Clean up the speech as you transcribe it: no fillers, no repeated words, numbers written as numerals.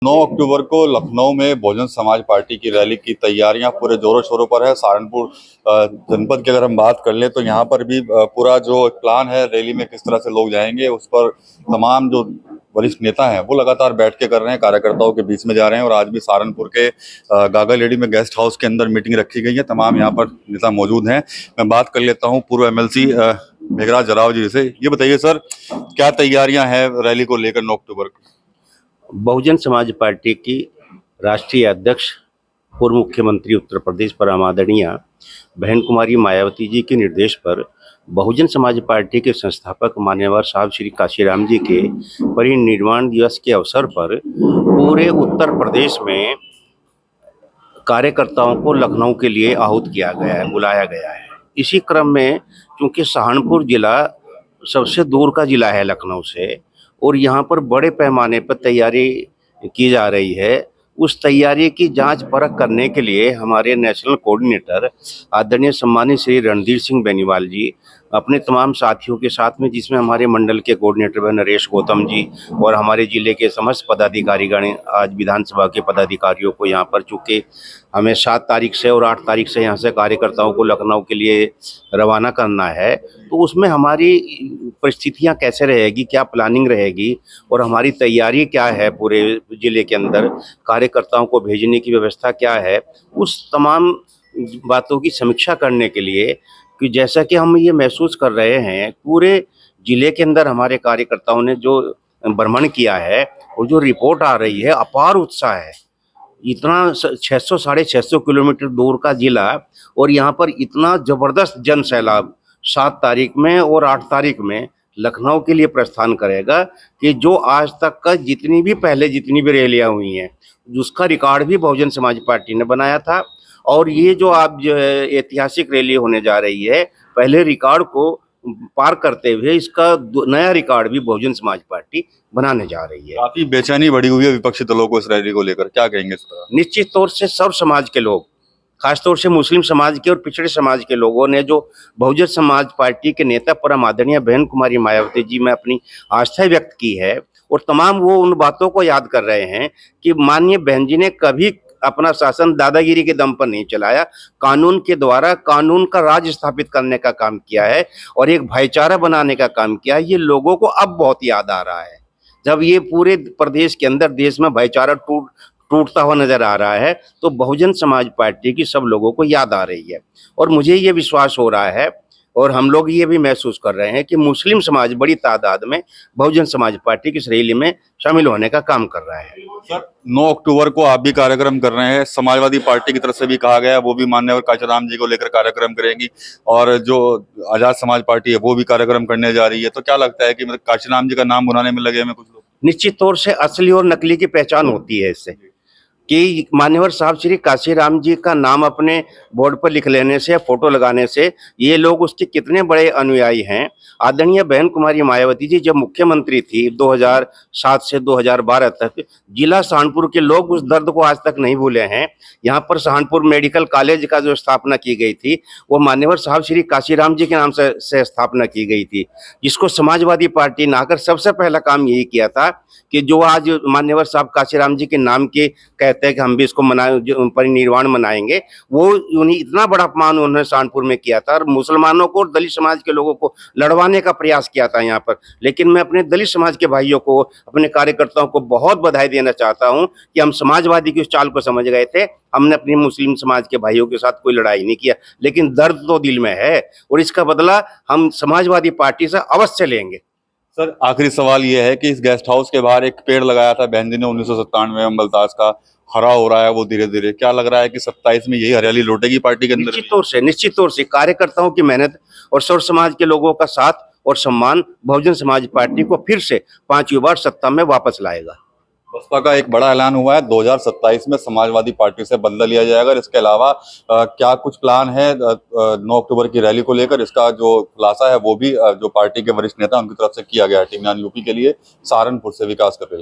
9 अक्टूबर को लखनऊ में बहुजन समाज पार्टी की रैली की तैयारियां पूरे जोरों शोरों पर है। सहारनपुर जनपद की अगर हम बात कर ले तो यहाँ पर भी पूरा जो प्लान है रैली में किस तरह से लोग जाएंगे उस पर तमाम जो वरिष्ठ नेता हैं वो लगातार बैठ के कर रहे हैं, कार्यकर्ताओं के बीच में जा रहे हैं। और आज भी सहारनपुर के गागा लेडी में गेस्ट हाउस के अंदर मीटिंग रखी गई है। तमाम यहाँ पर नेता मौजूद हैं। मैं बात कर लेता हूँ पूर्व MLC मेघराज जराव जी से। ये बताइए सर, क्या तैयारियां हैं रैली को लेकर 9 अक्टूबर को? बहुजन समाज पार्टी की राष्ट्रीय अध्यक्ष पूर्व मुख्यमंत्री उत्तर प्रदेश परम आदरणीय बहन कुमारी मायावती जी के निर्देश पर बहुजन समाज पार्टी के संस्थापक मान्यवर साहब श्री काशीराम जी के परिनिर्वाण दिवस के अवसर पर पूरे उत्तर प्रदेश में कार्यकर्ताओं को लखनऊ के लिए आहूत किया गया है, बुलाया गया है। इसी क्रम में चूंकि सहारनपुर जिला सबसे दूर का जिला है लखनऊ से और यहाँ पर बड़े पैमाने पर तैयारी की जा रही है, उस तैयारी की जांच परख करने के लिए हमारे नेशनल कोऑर्डिनेटर आदरणीय सम्मानित श्री रणधीर सिंह बेनीवाल जी अपने तमाम साथियों के साथ में, जिसमें हमारे मंडल के कोऑर्डिनेटर नरेश गौतम जी और हमारे जिले के समस्त पदाधिकारीगण, आज विधानसभा के पदाधिकारियों को यहाँ पर, चूँकि हमें 7 तारीख से और 8 तारीख से यहाँ से कार्यकर्ताओं को लखनऊ के लिए रवाना करना है, तो उसमें हमारी परिस्थितियाँ कैसे रहेगी, क्या प्लानिंग रहेगी और हमारी तैयारी क्या है, पूरे जिले के अंदर कार्यकर्ताओं को भेजने की व्यवस्था क्या है, उस तमाम बातों की समीक्षा करने के लिए कि जैसा कि हम ये महसूस कर रहे हैं पूरे जिले के अंदर हमारे कार्यकर्ताओं ने जो भ्रमण किया है और जो रिपोर्ट आ रही है, अपार उत्साह है। इतना 600 साढ़े 600 किलोमीटर दूर का जिला और यहाँ पर इतना जबरदस्त जन सैलाब 7 तारीख में और 8 तारीख में लखनऊ के लिए प्रस्थान करेगा कि जो आज तक का जितनी भी रैलियां हुई हैं उसका रिकॉर्ड भी बहुजन समाज पार्टी ने बनाया था। और ये जो आप जो है ऐतिहासिक रैली होने जा रही है, पहले रिकॉर्ड को पार करते हुए इसका नया रिकॉर्ड भी बहुजन समाज पार्टी बनाने जा रही है। काफी बेचैनी बढ़ी हुई है विपक्षी दलों को इस रैली को लेकर, क्या कहेंगे इस पर? निश्चित तौर से सर्व समाज के लोग, खासतौर से मुस्लिम समाज के और पिछड़े समाज के लोगों ने जो बहुजन समाज पार्टी के नेता परम आदरणीय बहन कुमारी मायावती जी में अपनी आस्था व्यक्त की है और तमाम वो उन बातों को याद कर रहे हैं कि माननीय बहन जी ने कभी अपना शासन दादागिरी के दम पर नहीं चलाया, कानून के द्वारा कानून का राज स्थापित करने का काम किया है और एक भाईचारा बनाने का काम किया है। ये लोगों को अब बहुत याद आ रहा है, जब ये पूरे प्रदेश के अंदर देश में भाईचारा टूटता हुआ नजर आ रहा है, तो बहुजन समाज पार्टी की सब लोगों को याद आ रही है। और मुझे ये विश्वास हो रहा है और हम लोग ये भी महसूस कर रहे हैं कि मुस्लिम समाज बड़ी तादाद में बहुजन समाज पार्टी की इस रैली में शामिल होने का काम कर रहा है। सर, 9 अक्टूबर को आप भी कार्यक्रम कर रहे हैं, समाजवादी पार्टी की तरफ से भी कहा गया है वो भी मान्यवर काशीराम जी को लेकर कार्यक्रम करेंगी और जो आजाद समाज पार्टी है वो भी कार्यक्रम करने जा रही है, तो क्या लगता है कि मतलब काशीराम जी का नाम बुलाने में लगे हैं कुछ लोग? निश्चित तौर से असली और नकली की पहचान होती है इससे कि मान्यवर साहब श्री काशीराम जी का नाम अपने बोर्ड पर लिख लेने से, फोटो लगाने से ये लोग उसके कितने बड़े अनुयायी हैं। आदरणीय बहन कुमारी मायावती जी जब मुख्यमंत्री थी 2007 से 2012 तक, जिला सहारनपुर के लोग उस दर्द को आज तक नहीं भूले हैं। यहाँ पर सहारनपुर मेडिकल कॉलेज का जो स्थापना की गई थी वो मान्यवर साहब श्री काशीराम जी के नाम से स्थापना की गई थी, जिसको समाजवादी पार्टी ने आकर सबसे पहला काम यही किया था कि जो आज मान्यवर साहब काशीराम जी के नाम के कहते हैं कि हम भी इसको परिनिर्वाण मनाएंगे, वो उन्हें इतना बड़ा अपमान उन्होंने सहारनपुर में किया था और मुसलमानों को और दलित समाज के लोगों को लड़वाने का प्रयास किया था यहाँ पर। लेकिन मैं अपने दलित समाज के भाइयों को, अपने कार्यकर्ताओं को बहुत बधाई देना चाहता हूँ कि हम समाजवादी की उस चाल को समझ गए थे। हमने अपनी मुस्लिम समाज के भाइयों के साथ कोई लड़ाई नहीं किया, लेकिन दर्द तो दिल में है और इसका बदला हम समाजवादी पार्टी से अवश्य लेंगे। सर, आखिरी सवाल ये है कि इस गेस्ट हाउस के बाहर एक पेड़ लगाया था बहन जी ने 1997 में, अम्बलतास का, हरा हो रहा है वो धीरे धीरे, क्या लग रहा है कि 27 में यही हरियाली लौटेगी पार्टी के अंदर? निश्चित तौर से कार्यकर्ताओं की मेहनत और सर्व समाज के लोगों का साथ और सम्मान बहुजन समाज पार्टी को फिर से 5वीं बार सत्ता में वापस लाएगा। बसपा का एक बड़ा ऐलान हुआ है 2027 में समाजवादी पार्टी से बदला लिया जाएगा। इसके अलावा क्या कुछ प्लान है 9 अक्टूबर की रैली को लेकर? इसका जो खुलासा है वो भी जो पार्टी के वरिष्ठ नेता उनकी तरफ से किया गया है। टीम यूपी के लिए सहारनपुर से विकास कर रही है।